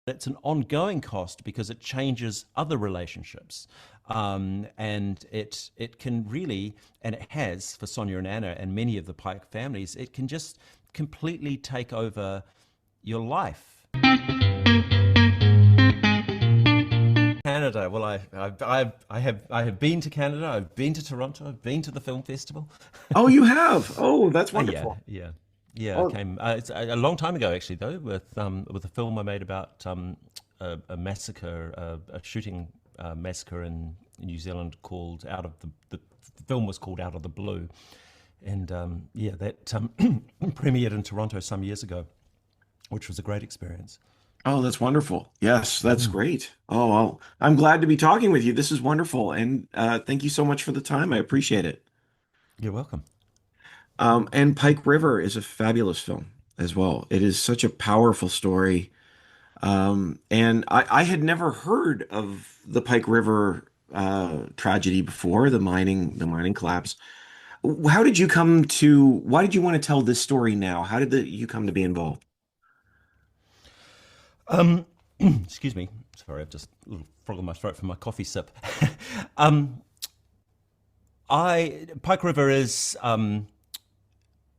it's an ongoing cost because it changes other relationships. And it can really, and it has for Sonia and Anna and many of the Pike families, it can just completely take over your life. Canada. Well, I have been to Canada. I've been to Toronto. I've been to the film festival. Oh, you have. Oh, that's Yeah, wonderful. yeah, yeah. I Oh, came. It's a long time ago, actually, though, with a film I made about a massacre, a shooting massacre in New Zealand called Out of the film was called Out of the Blue, and yeah, that premiered in Toronto some years ago, which was a great experience. oh, that's wonderful. Yes, that's great. Oh, well, I'm glad to be talking with you. This is wonderful, and thank you so much for the time. I appreciate it. You're welcome. And Pike River is a fabulous film as well. It is such a powerful story. And I had never heard of the Pike River tragedy before, the mining collapse. How did you come to, why did you want to tell this story now? How did you come to be involved? Um, excuse me. Sorry, I've just a little frog in my throat from my coffee sip. um, I Pike River is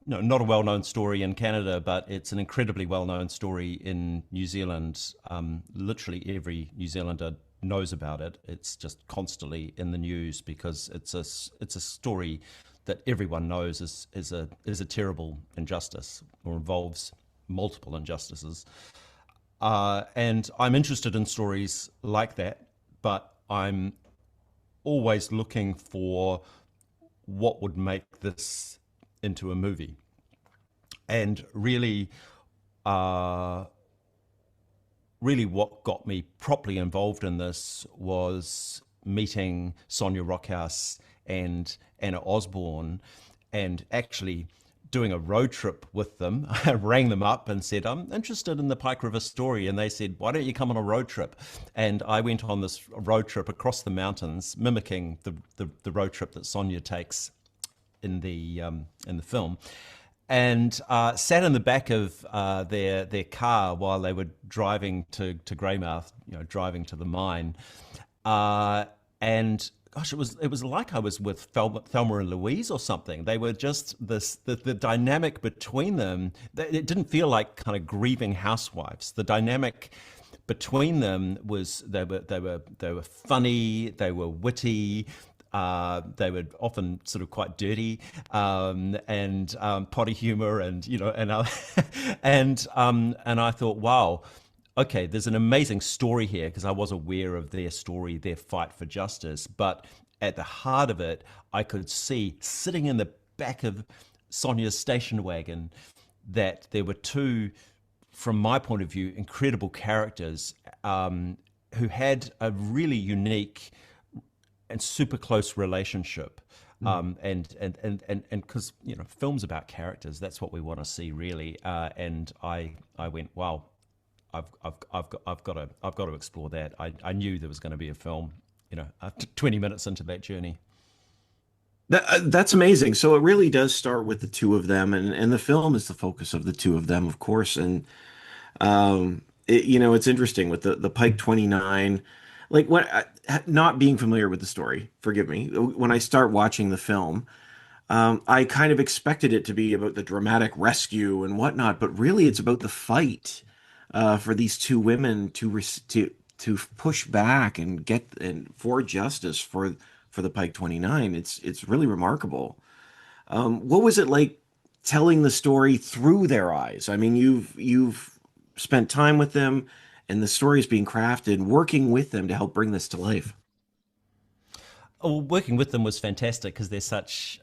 no, not a well-known story in Canada, but it's an incredibly well-known story in New Zealand. Literally every New Zealander knows about it. It's just constantly in the news because it's a story that everyone knows is a terrible injustice or involves multiple injustices. And I'm interested in stories like that, but I'm always looking for what would make this into a movie. And uh, really, what got me properly involved in this was meeting Sonia Rockhouse and Anna Osborne, and actually doing a road trip with them. I rang them up and said, I'm interested in the Pike River story. And they said, why don't you come on a road trip? And I went on this road trip across the mountains, mimicking the road trip that Sonia takes in the film, and sat in the back of their car while they were driving to Greymouth, driving to the mine, and gosh, it was like I was with Thelma and Louise or something. They were just the dynamic between them. It didn't feel like kind of grieving housewives. The dynamic between them was they were funny, they were witty. They were often sort of quite dirty, and potty humor, and and I thought, wow, okay, there's an amazing story here because I was aware of their story, their fight for justice, but at the heart of it, I could see sitting in the back of Sonia's station wagon that there were two, from my point of view, incredible characters who had a really unique and super close relationship. And because films about characters, that's what we want to see really. And I went, wow, I've got to explore that. I knew there was going to be a film, 20 minutes into that journey. That's amazing. So it really does start with the two of them, and the film is the focus of the two of them, of course. And it's interesting with the Pike 29. Like not being familiar with the story, forgive me. When I start watching the film, I kind of expected it to be about the dramatic rescue and whatnot, but really it's about the fight for these two women to push back and get and for justice for the Pike 29. It's really remarkable. What was it like telling the story through their eyes? I mean, you've spent time with them, and the story is being crafted, working with them to help bring this to life. Oh, working with them was fantastic because they're such,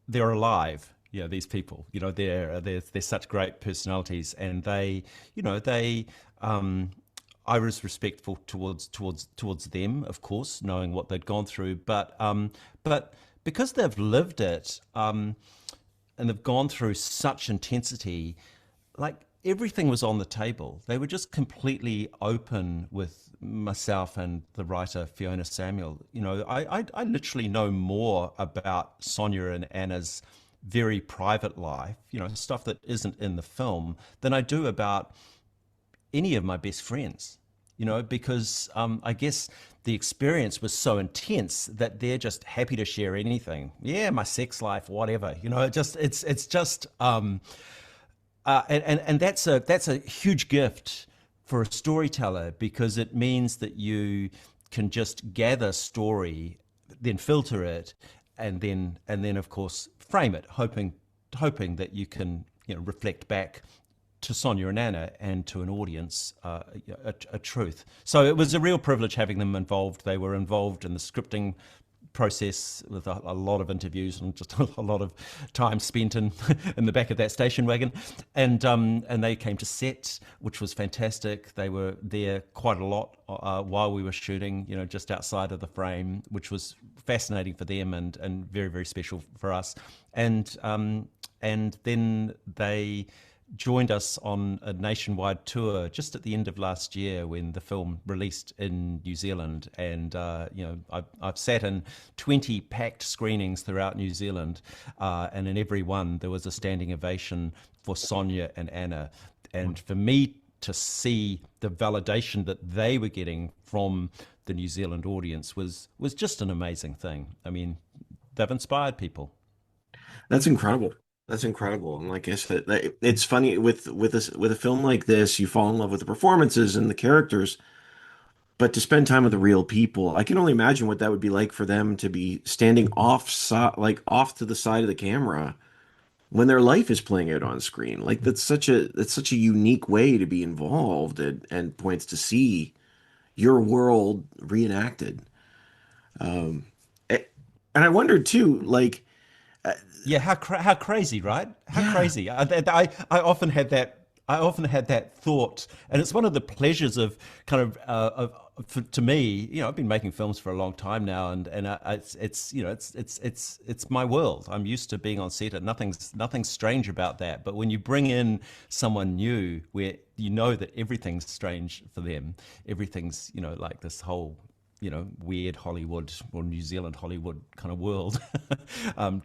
they're alive. These people, they're such great personalities, and I was respectful towards them, of course, knowing what they'd gone through, but because they've lived it, and they've gone through such intensity, like everything was on the table. They were just completely open with myself and the writer Fiona Samuel. I literally know more about Sonia and Anna's very private life, stuff that isn't in the film, than I do about any of my best friends, because I guess the experience was so intense that they're just happy to share anything. Yeah, my sex life, whatever, it's just, and that's a huge gift for a storyteller, because it means that you can just gather story, then filter it, and then of course frame it, hoping that you can reflect back to Sonya and Anna and to an audience a truth. So it was a real privilege having them involved. They were involved in the scripting process with a lot of interviews and just a lot of time spent in the back of that station wagon, and they came to set, which was fantastic. They were there quite a lot while we were shooting, just outside of the frame, which was fascinating for them and very, very special for us. And then they joined us on a nationwide tour just at the end of last year when the film released in New Zealand. And I've sat in 20 packed screenings throughout New Zealand, and in every one there was a standing ovation for Sonya and Anna. And for me to see the validation that they were getting from the New Zealand audience was just an amazing thing. I mean, they've inspired people. That's incredible. That's incredible. And like I said, it's funny with a film like this, you fall in love with the performances and the characters, but to spend time with the real people, I can only imagine what that would be like for them to be standing like off to the side of the camera when their life is playing out on screen. Like that's such a unique way to be involved and points to see your world reenacted. Um, a- and I wondered too, like, Yeah, how crazy, right? How yeah. crazy. I often had that. I often had that thought, and it's one of the pleasures of kind to me. I've been making films for a long time now, and it's my world. I'm used to being on set, and nothing's strange about that. But when you bring in someone new, where you know that everything's strange for them, everything's like this whole weird Hollywood or New Zealand Hollywood kind of world,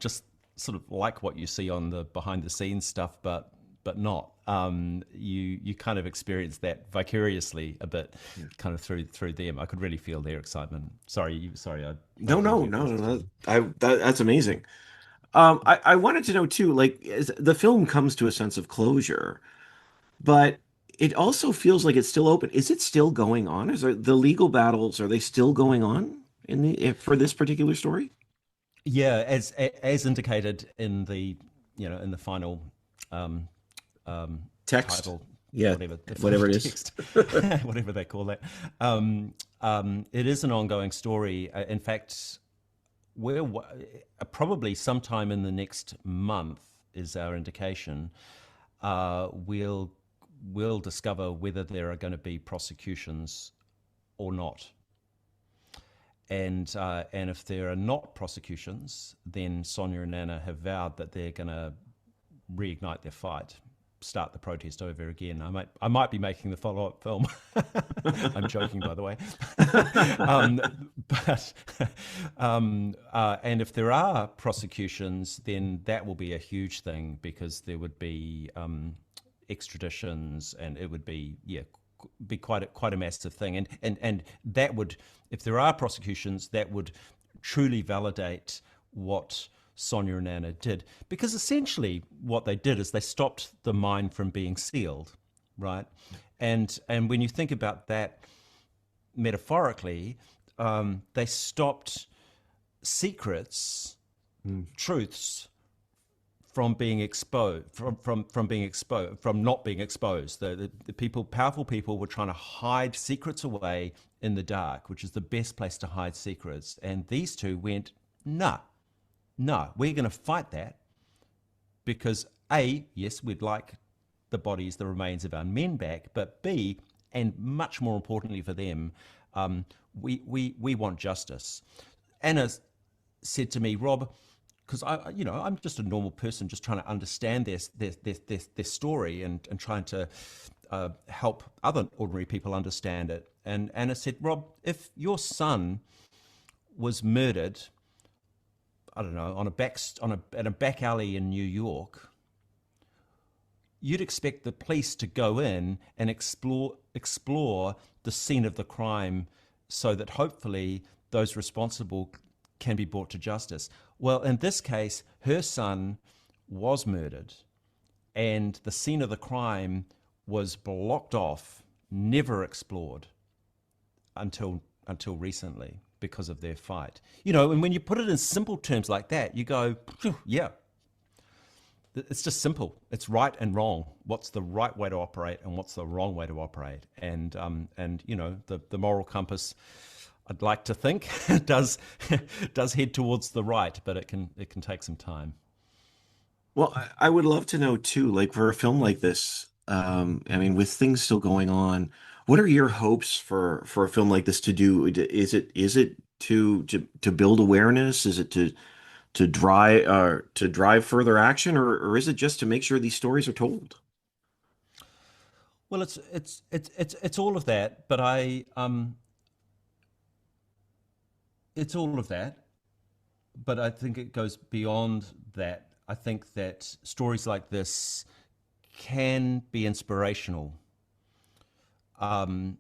just sort of like what you see on the behind the scenes stuff, but not. You kind of experience that vicariously a bit, kind of through them. I could really feel their excitement. Sorry, I No, jumped into no, your no, question. no. That's amazing. I wanted to know too, like, the film comes to a sense of closure, but it also feels like it's still open. Is it still going on? The legal battles, are they still going on for this particular story? Yeah, as indicated in the in the final um, Text? title, Yeah, whatever the final whatever it is. text, whatever they call that. It is an ongoing story. In fact, probably sometime in the next month is our indication. We'll discover whether there are going to be prosecutions or not. And if there are not prosecutions, then Sonia and Anna have vowed that they're going to reignite their fight, start the protest over again. I might be making the follow-up film. I'm joking, by the way. But and if there are prosecutions, then that will be a huge thing, because there would be extraditions, and it would be quite a massive thing, and that would, if there are prosecutions, that would truly validate what Sonia and Anna did, because essentially what they did is they stopped the mine from being sealed, right? And when you think about that metaphorically, they stopped secrets, truths from being exposed, from not being exposed. The people, powerful people, were trying to hide secrets away in the dark, which is the best place to hide secrets. And these two went, no, we're going to fight that, because A, yes, we'd like the bodies, the remains of our men back, but B, and much more importantly for them, we want justice. Anna said to me, Rob, because I'm just a normal person, just trying to understand their story, and trying to help other ordinary people understand it. And Anna said, Rob, if your son was murdered I don't know, in a back alley in New York, you'd expect the police to go in and explore the scene of the crime so that hopefully those responsible can be brought to justice. Well, in this case, her son was murdered, and the scene of the crime was blocked off, never explored until recently because of their fight. You know, and when you put it in simple terms like that, you go, yeah, it's just simple. It's right and wrong. What's the right way to operate and what's the wrong way to operate? And you know, the moral compass, I'd like to think, does head towards the right, but it can take some time. Well, I would love to know too, like for a film like this, I mean, with things still going on, what are your hopes for a film like this to do? Is it to build awareness? Is it to drive further action, or is it just to make sure these stories are told? Well, it's all of that, but it's all of that, but I think it goes beyond that. I think that stories like this can be inspirational. Um,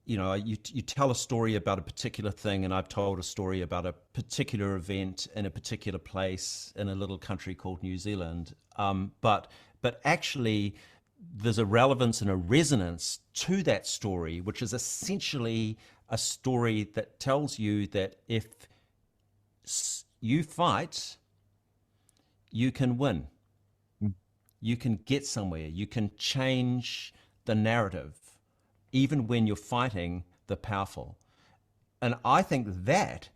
you know, you tell a story about a particular thing, and I've told a story about a particular event in a particular place in a little country called New Zealand. But actually, there's a relevance and a resonance to that story, which is essentially a story that tells you that if you fight, you can win. You can get somewhere. You can change the narrative, even when you're fighting the powerful. And I think that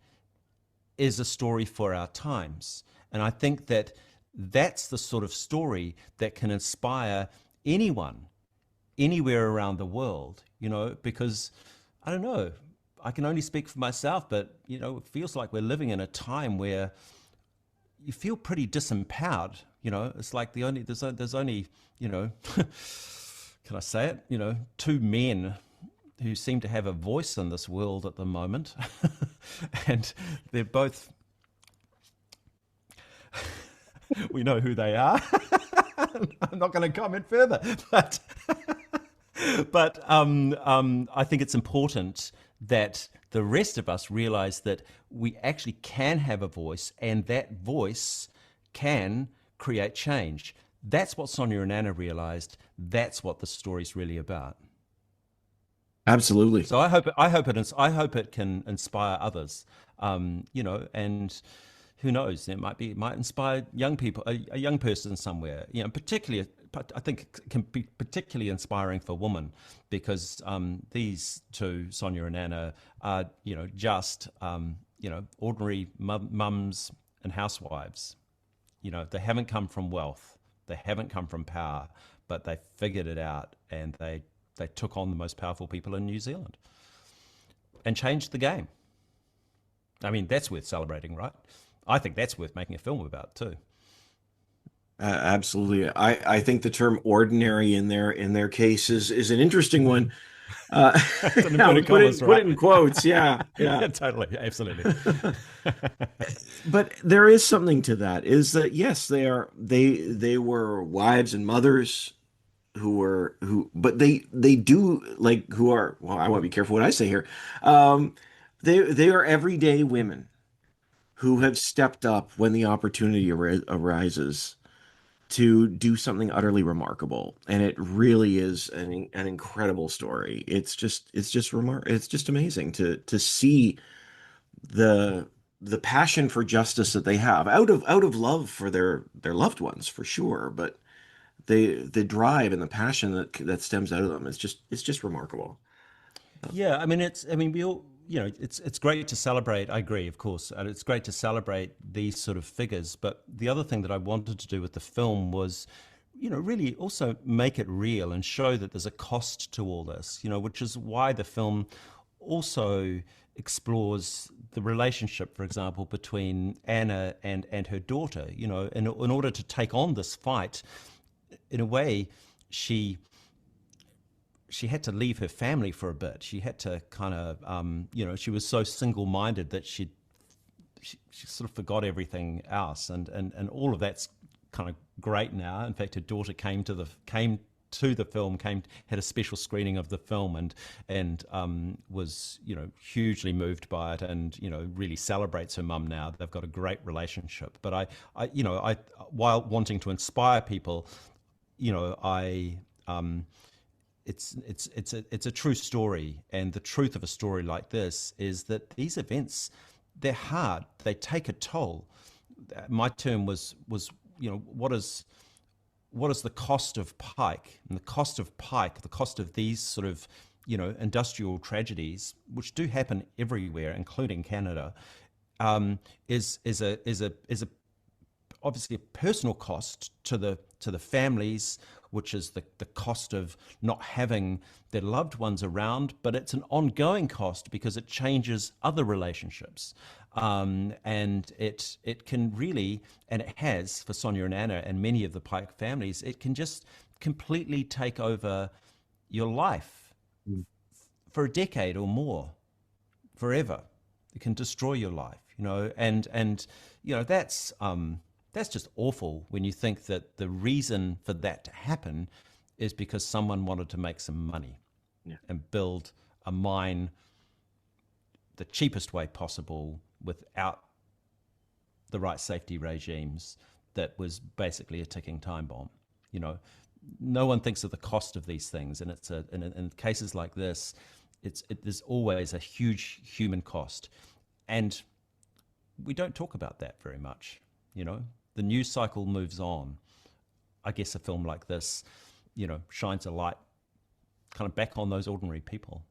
is a story for our times. And I think that that's the sort of story that can inspire anyone, anywhere around the world, you know, because I don't know, I can only speak for myself, but, you know, it feels like we're living in a time where you feel pretty disempowered. You know, it's like there's only, you know, can I say it? You know, two men who seem to have a voice in this world at the moment, and they're both. We know who they are. I'm not going to comment further, but I think it's important that the rest of us realize that we actually can have a voice, and that voice can create change. That's what Sonia and Anna realized. That's what the story's really about. Absolutely. So I hope it can inspire others. You know, and who knows? It might inspire young people, a young person somewhere. You know, particularly, I think it can be particularly inspiring for women because these two, Sonia and Anna, are just ordinary mums and housewives. You know, they haven't come from wealth, they haven't come from power, but they figured it out and they took on the most powerful people in New Zealand and changed the game. I mean, that's worth celebrating, right? I think that's worth making a film about too. Absolutely. I think the term ordinary in their case is an interesting one. Uh, It's in yeah, inverted commas, put right? it in quotes. Yeah, yeah. Yeah, totally, absolutely. But there is something to that. Is that yes, they were wives and mothers but they do like who are well. I want to be careful what I say here. Um, they are everyday women who have stepped up when the opportunity arises to do something utterly remarkable, and it really is an incredible story. It's just amazing to see the the passion for justice that they have out of love for their loved ones for sure, but the drive and the passion that stems out of them is just remarkable. Yeah, I mean, we all, it's great to celebrate. I agree, of course, and it's great to celebrate these sort of figures. But the other thing that I wanted to do with the film was, really also make it real and show that there's a cost to all this. Which is why the film also explores the relationship, for example, between Anna and her daughter. In order to take on this fight, in a way, she had to leave her family for a bit. She had to kind of, she was so single-minded that she sort of forgot everything else, and all of that's kind of great now. In fact, her daughter came to the film, had a special screening of the film, and was, hugely moved by it, and really celebrates her mum now. They've got a great relationship. But I while wanting to inspire people, I it's a true story, and the truth of a story like this is that these events, they're hard, they take a toll. My term was what is the cost of Pike, and the cost of these sort of industrial tragedies, which do happen everywhere, including Canada, is a obviously a personal cost to the families, which is the cost of not having their loved ones around, but it's an ongoing cost because it changes other relationships. And it can really, and it has for Sonya and Anna and many of the Pike families, it can just completely take over your life for a decade or more, forever. It can destroy your life, and that's just awful when you think that the reason for that to happen is because someone wanted to make some money, and build a mine the cheapest way possible without the right safety regimes. That was basically a ticking time bomb. No one thinks of the cost of these things, and in cases like this, there's always a huge human cost, and we don't talk about that very much. The news cycle moves on. I guess a film like this, shines a light kind of back on those ordinary people.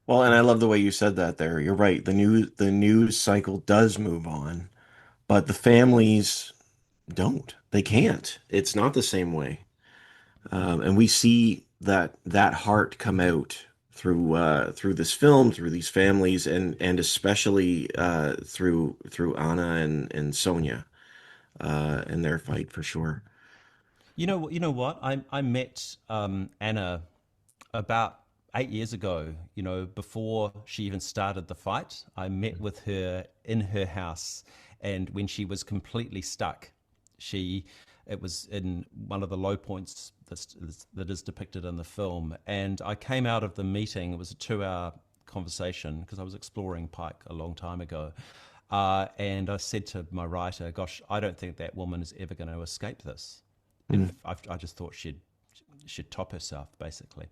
Well, and I love the way you said that there. You're right. The news cycle does move on, but the families don't. They can't. It's not the same way. And we see that heart come out through this film, through these families, and especially through Anna and Sonya, and their fight for sure. You know what? I met Anna about 8 years ago. Before she even started the fight, I met with her in her house, and when she was completely stuck, it was in one of the low points that is depicted in the film. And I came out of the meeting. It was a 2-hour conversation because I was exploring Pike a long time ago. And I said to my writer, "Gosh, I don't think that woman is ever going to escape this." I just thought she'd top herself, basically.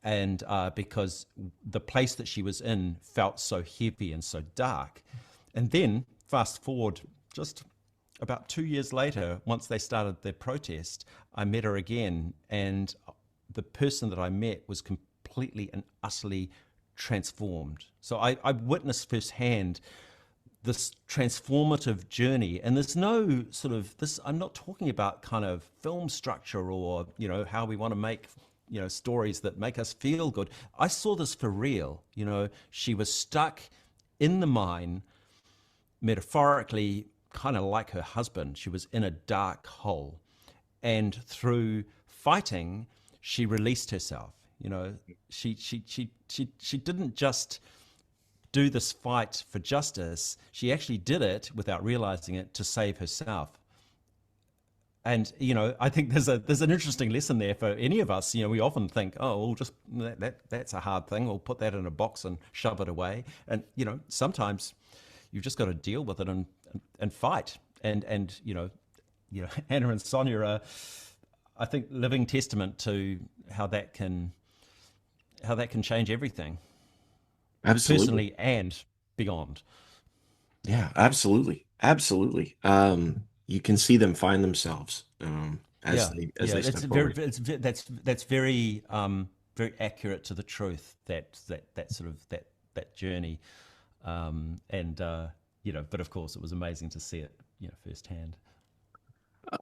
And because the place that she was in felt so heavy and so dark. And then fast forward just about 2 years later, once they started their protest, I met her again, and the person that I met was completely and utterly transformed. So I witnessed firsthand this transformative journey. And there's no sort of this, I'm not talking about kind of film structure or, how we want to make, stories that make us feel good. I saw this for real. She was stuck in the mine, metaphorically, kind of like her husband. She was in a dark hole. And through fighting, she released herself. She didn't just do this fight for justice. She actually did it without realizing it to save herself. And I think there's an interesting lesson there for any of us. We often think, oh, we'll just that's a hard thing. We'll put that in a box and shove it away. And sometimes you've just got to deal with it and fight. And Anna and Sonya are, I think, living testament to how that can change everything. Absolutely. Personally and beyond. Yeah, absolutely. Absolutely. You can see them find themselves as Yeah, they yeah, step forward. that's very very accurate to the truth, that sort of that journey, and but of course it was amazing to see it firsthand.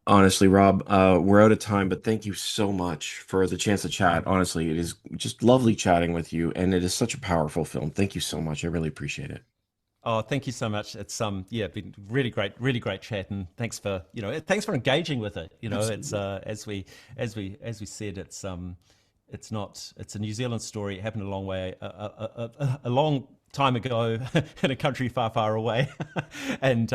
Honestly, Rob, we're out of time, but thank you so much for the chance to chat. Honestly, it is just lovely chatting with you, and it is such a powerful film. Thank you so much. I really appreciate it. Oh, thank you so much. It's been really great chat, and thanks for engaging with it. It's Absolutely. as we said, it's a New Zealand story. It happened a long way, a long time ago in a country far, far away. But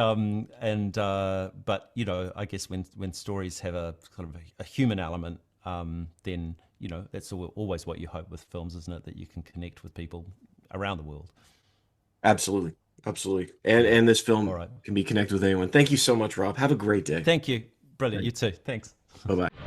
I guess when stories have a kind of a human element, then that's always what you hope with films, isn't it? That you can connect with people around the world. Absolutely. Absolutely. And Yeah. this All film right. can be connected with anyone. Thank you so much, Rob. Have a great day. Thank you. Brilliant. Right. You too. Thanks. Bye-bye.